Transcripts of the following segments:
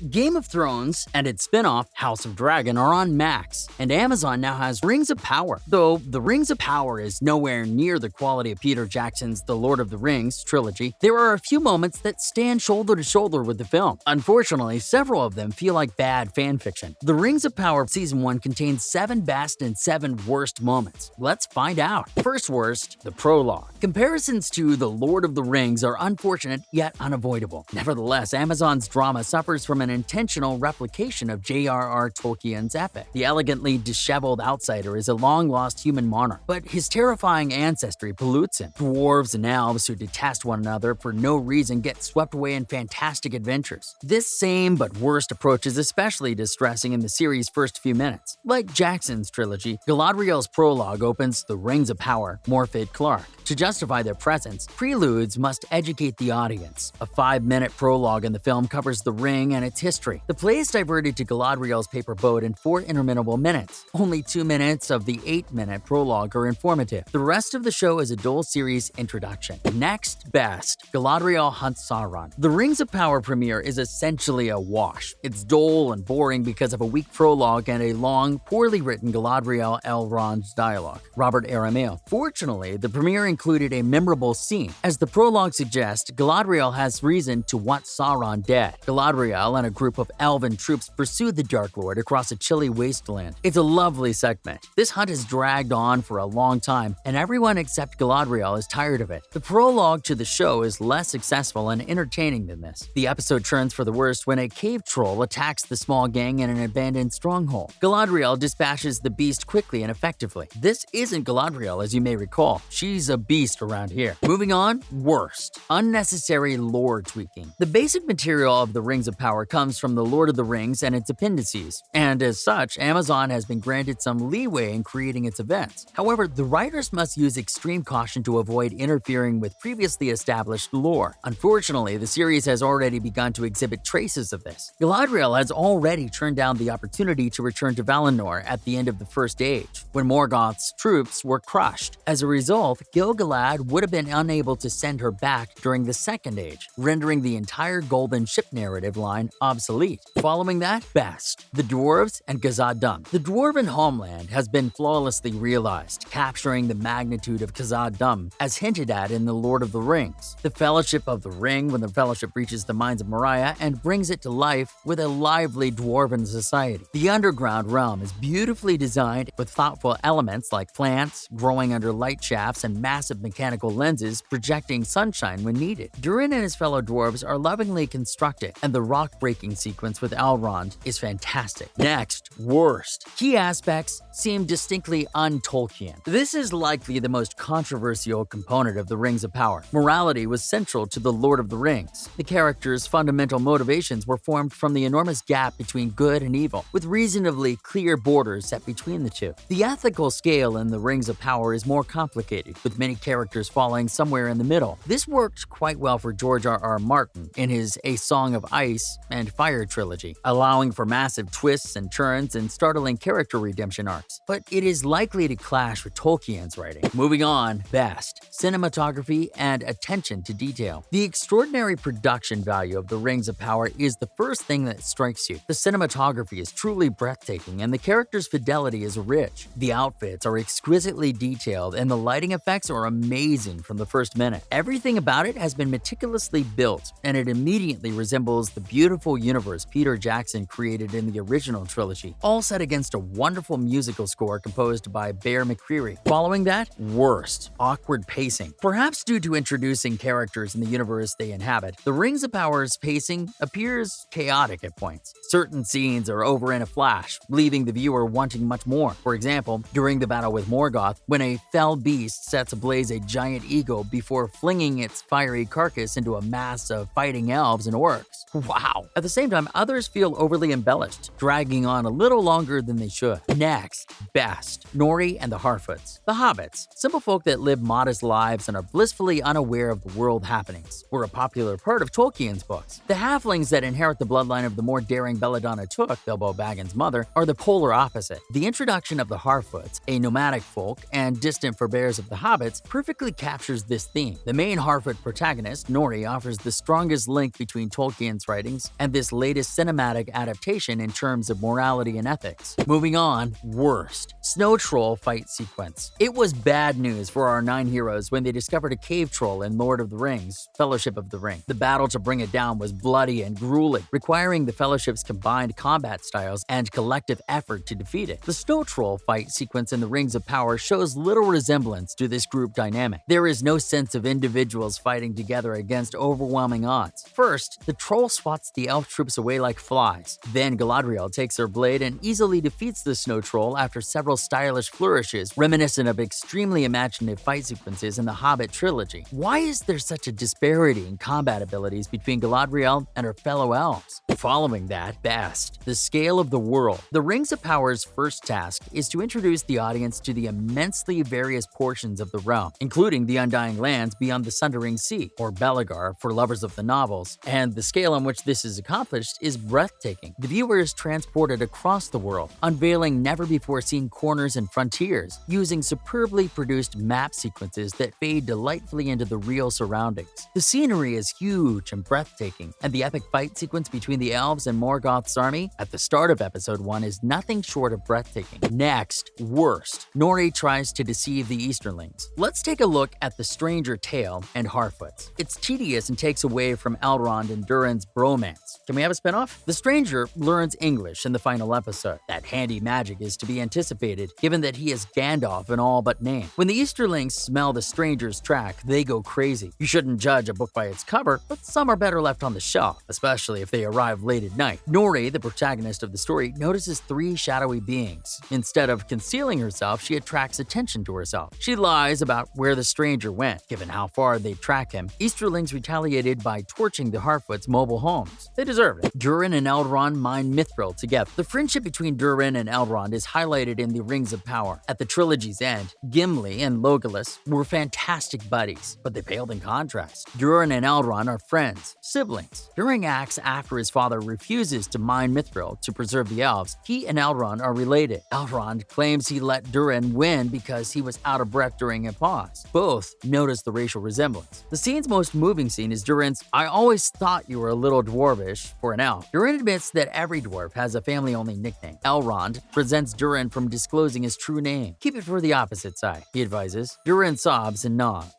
Game of Thrones and its spin-off House of Dragon are on Max, and Amazon now has Rings of Power. Though the Rings of Power is nowhere near the quality of Peter Jackson's The Lord of the Rings trilogy, there are a few moments that stand shoulder to shoulder with the film. Unfortunately, several of them feel like bad fanfiction. The Rings of Power Season 1 contains 7 best and 7 worst moments. Let's find out. First worst, the prologue. Comparisons to The Lord of the Rings are unfortunate yet unavoidable. Nevertheless, Amazon's drama suffers from an intentional replication of J.R.R. Tolkien's epic. The elegantly disheveled outsider is a long-lost human monarch, but his terrifying ancestry pollutes him. Dwarves and elves who detest one another for no reason get swept away in fantastic adventures. This same but worst approach is especially distressing in the series' first few minutes. Like Jackson's trilogy, Galadriel's prologue opens The Rings of Power, Morfydd Clark. To justify their presence, preludes must educate the audience. A 5-minute prologue in the film covers the ring and its history. The play is diverted to Galadriel's paper boat in 4 interminable minutes. Only 2 minutes of the 8-minute prologue are informative. The rest of the show is a dull series introduction. Next best, Galadriel hunts Sauron. The Rings of Power premiere is essentially a wash. It's dull and boring because of a weak prologue and a long, poorly written Galadriel Elrond dialogue. Robert Aramayo. Fortunately, the premiere included a memorable scene. As the prologue suggests, Galadriel has reason to want Sauron dead. Galadriel and a group of elven troops pursue the Dark Lord across a chilly wasteland. It's a lovely segment. This hunt has dragged on for a long time, and everyone except Galadriel is tired of it. The prologue to the show is less successful and entertaining than this. The episode turns for the worst when a cave troll attacks the small gang in an abandoned stronghold. Galadriel dispatches the beast quickly and effectively. This isn't Galadriel, as you may recall. She's a beast around here. Moving on, worst. Unnecessary lore tweaking. The basic material of the Rings of Power comes from The Lord of the Rings and its appendices, and as such, Amazon has been granted some leeway in creating its events. However, the writers must use extreme caution to avoid interfering with previously established lore. Unfortunately, the series has already begun to exhibit traces of this. Galadriel has already turned down the opportunity to return to Valinor at the end of the First Age, when Morgoth's troops were crushed. As a result, Gil-galad would have been unable to send her back during the Second Age, rendering the entire Golden Ship narrative line obsolete. Following that, best, the dwarves and Khazad-dûm. The dwarven homeland has been flawlessly realized, capturing the magnitude of Khazad-dûm as hinted at in The Lord of the Rings. The Fellowship of the Ring, when the Fellowship reaches the Mines of Moria and brings it to life with a lively dwarven society. The underground realm is beautifully designed with thoughtful elements like plants growing under light shafts and massive mechanical lenses projecting sunshine when needed. Durin and his fellow dwarves are lovingly constructed, and the rock-breaking sequence with Elrond is fantastic. Next, worst. Key aspects seem distinctly un-Tolkien. This is likely the most controversial component of the Rings of Power. Morality was central to The Lord of the Rings. The characters' fundamental motivations were formed from the enormous gap between good and evil, with reasonably clear borders set between the two. The ethical scale in the Rings of Power is more complicated, with many characters falling somewhere in the middle. This worked quite well for George R.R. Martin in his A Song of Ice and Fire trilogy, allowing for massive twists and turns and startling character redemption arcs. But it is likely to clash with Tolkien's writing. Moving on, best. Cinematography and attention to detail. The extraordinary production value of the Rings of Power is the first thing that strikes you. The cinematography is truly breathtaking and the characters' fidelity is rich. The outfits are exquisitely detailed and the lighting effects are amazing from the first minute. Everything about it has been meticulously built, and it immediately resembles the beautiful universe Peter Jackson created in the original trilogy, all set against a wonderful musical score composed by Bear McCreary. Following that, worst. Awkward pacing. Perhaps due to introducing characters in the universe they inhabit, the Rings of Power's pacing appears chaotic at points. Certain scenes are over in a flash, leaving the viewer wanting much more. For example, during the battle with Morgoth, when a fell beast sets ablaze a giant eagle before flinging its fiery carcass into a mass of fighting elves and orcs. Wow! At the same time, others feel overly embellished, dragging on a little longer than they should. Next, best. Nori and the Harfoots. The Hobbits, simple folk that live modest lives and are blissfully unaware of the world happenings, were a popular part of Tolkien's books. The halflings that inherit the bloodline of the more daring Belladonna Took, Bilbo Baggins' mother, are the polar opposite. The introduction of the Harfoots, a nomadic folk and distant forebears of the Hobbits, perfectly captures this theme. The main Harfoot protagonist, Nori, offers the strongest link between Tolkien's writings and and this latest cinematic adaptation in terms of morality and ethics. Moving on, worst. Snow Troll fight sequence. It was bad news for our 9 heroes when they discovered a cave troll in Lord of the Rings, Fellowship of the Ring. The battle to bring it down was bloody and grueling, requiring the Fellowship's combined combat styles and collective effort to defeat it. The Snow Troll fight sequence in the Rings of Power shows little resemblance to this group dynamic. There is no sense of individuals fighting together against overwhelming odds. First, the troll swats the elf troops away like flies. Then Galadriel takes her blade and easily defeats the Snow Troll after several stylish flourishes reminiscent of extremely imaginative fight sequences in the Hobbit trilogy. Why is there such a disparity in combat abilities between Galadriel and her fellow elves? Following that, best. The scale of the world. The Rings of Power's first task is to introduce the audience to the immensely various portions of the realm, including the Undying Lands beyond the Sundering Sea, or Belegar for lovers of the novels, and the scale on which this is accomplished is breathtaking. The viewer is transported across the world, unveiling never-before-seen corners and frontiers, using superbly produced map sequences that fade delightfully into the real surroundings. The scenery is huge and breathtaking, and the epic fight sequence between the elves and Morgoth's army at the start of Episode 1 is nothing short of breathtaking. Next, worst. Nori tries to deceive the Easterlings. Let's take a look at the Stranger Tale and Harfoots. It's tedious and takes away from Elrond and Durin's bromance. Can we have a spinoff? The stranger learns English in the final episode. That handy magic is to be anticipated, given that he is Gandalf in all but name. When the Easterlings smell the stranger's track, they go crazy. You shouldn't judge a book by its cover, but some are better left on the shelf, especially if they arrive late at night. Nori, the protagonist of the story, notices 3 shadowy beings. Instead of concealing herself, she attracts attention to herself. She lies about where the stranger went, given how far they track him. Easterlings retaliated by torching the Harfoots' mobile homes. They deserved it. Durin and Elrond mine Mithril together. The friendship between Durin and Elrond is highlighted in the Rings of Power. At the trilogy's end, Gimli and Legolas were fantastic buddies, but they paled in contrast. Durin and Elrond are friends, siblings. During acts after his father refuses to mine Mithril to preserve the elves, he and Elrond are related. Elrond claims he let Durin win because he was out of breath during a pause. Both notice the racial resemblance. The scene's most moving scene is Durin's "I always thought you were a little dwarvish" for an elf. Durin admits that every dwarf has a family-only nickname. Elrond prevents Durin from disclosing his true name. "Keep it for the opposite side," he advises. Durin sobs and nods.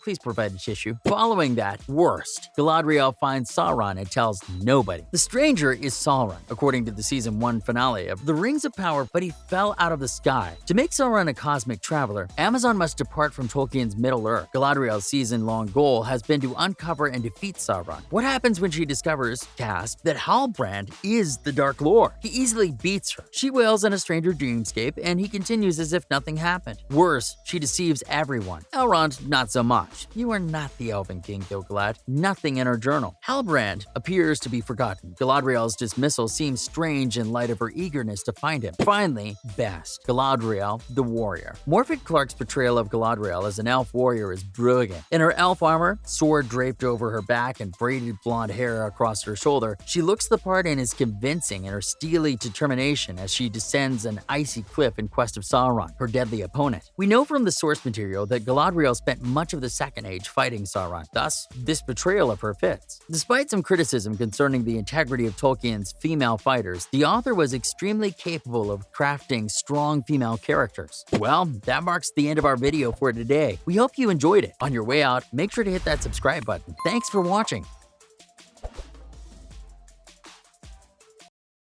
Please provide a tissue. Following that, worst. Galadriel finds Sauron and tells nobody. The stranger is Sauron, according to the Season 1 finale of The Rings of Power, but he fell out of the sky. To make Sauron a cosmic traveler, Amazon must depart from Tolkien's Middle-earth. Galadriel's season-long goal has been to uncover and defeat Sauron. What happens when she discovers, gasp, that Halbrand is the Dark Lord? He easily beats her. She wails in a stranger dreamscape, and he continues as if nothing happened. Worse, she deceives everyone. Elrond, not so much. You are not the Elven King, though, Galad. Nothing in her journal. Halbrand appears to be forgotten. Galadriel's dismissal seems strange in light of her eagerness to find him. Finally, best. Galadriel, the warrior. Morfydd Clark's portrayal of Galadriel as an elf warrior is brilliant. In her elf armor, sword draped over her back and braided blonde hair across her shoulder, she looks the part and is convincing in her steely determination as she descends an icy cliff in quest of Sauron, her deadly opponent. We know from the source material that Galadriel spent much of the Second Age fighting Sauron, thus this portrayal of her fits. Despite some criticism concerning the integrity of Tolkien's female fighters, the author was extremely capable of crafting strong female characters. Well, that marks the end of our video for today. We hope you enjoyed it. On your way out, make sure to hit that subscribe button. Thanks for watching.